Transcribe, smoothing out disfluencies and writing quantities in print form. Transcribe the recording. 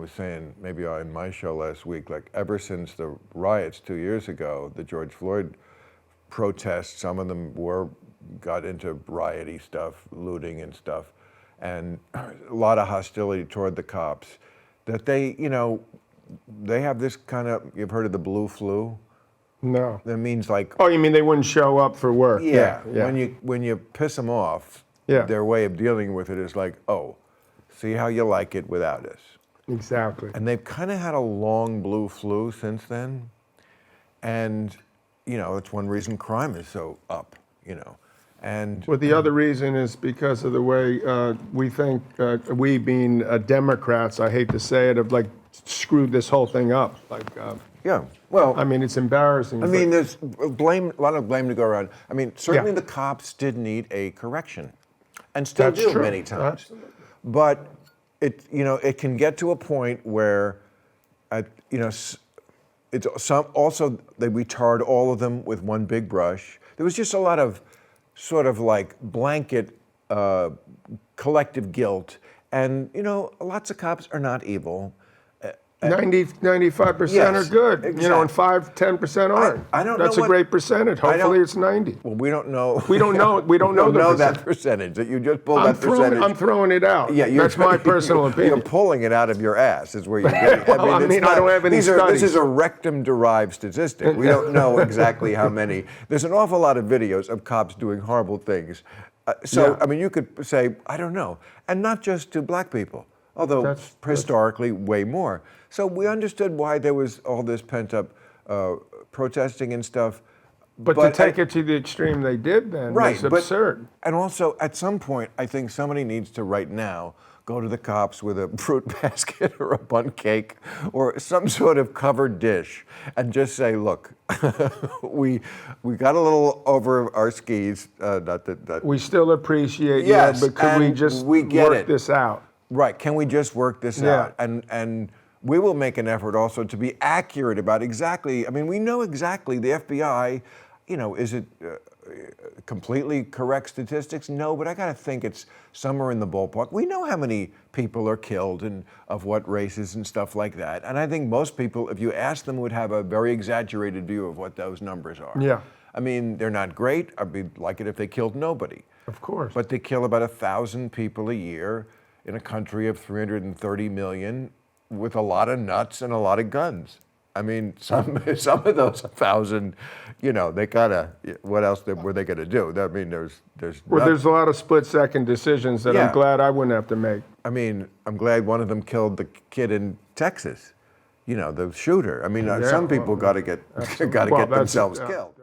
was saying maybe in my show last week, like ever since the riots 2 years ago, the George Floyd protests, some of them got into rioty stuff, looting and stuff, and a lot of hostility toward the cops, that they have this kind of, you've heard of the blue flu? No. That means like... Oh, you mean they wouldn't show up for work? Yeah. When you piss them off, their way of dealing with it is like, oh, see how you like it without us. Exactly. And they've kind of had a long blue flu since then. And, it's one reason crime is so up, And Well, the other reason is because of the way we think, we being Democrats, I hate to say it, have like screwed this whole thing up. Like, yeah, well, I mean, it's embarrassing. I mean, there's a lot of blame to go around. I mean, certainly Yeah. the cops did need a correction, and still That's do true. many times. Absolutely. But it can get to a point where, it's also we tarred all of them with one big brush. There was just a lot of sort of like blanket collective guilt, and lots of cops are not evil. 95% Yes, are good, exactly. and 5-10% aren't. I don't know That's a what- great percentage. Hopefully it's 90. Well, we don't know. We don't know. We don't know don't the know percent. that percentage. That you just pulled that percentage. I'm throwing it out. Yeah, that's my personal opinion. You're pulling it out of your ass. Is where you're getting. Well, it's I don't have any studies. This is a rectum-derived statistic. We don't know exactly how many. There's an awful lot of videos of cops doing horrible things. So Yeah. I mean, you could say, I don't know, and not just to black people, although historically way more. So we understood why there was all this pent-up protesting and stuff. But to take it to the extreme they did then was absurd. And also, at some point, I think somebody needs to, right now, go to the cops with a fruit basket or a bundt cake or some sort of covered dish and just say, look, we got a little over our skis. We still appreciate you, but could we just work this out? Right, can we just work this out? And we will make an effort also to be accurate about exactly, I mean, we know exactly the FBI, is it completely correct statistics? No, but I gotta think it's somewhere in the ballpark. We know how many people are killed and of what races and stuff like that. And I think most people, if you ask them, would have a very exaggerated view of what those numbers are. Yeah. I mean, they're not great. I'd like it if they killed nobody. Of course. But they kill about 1,000 people a year in a country of 330 million with a lot of nuts and a lot of guns. I mean, some of those 1,000, they gotta, what else were they gonna do? I mean, there's a lot of split-second decisions that I'm glad I wouldn't have to make. I mean, I'm glad one of them killed the kid in Texas, the shooter. I mean, some people gotta get themselves killed.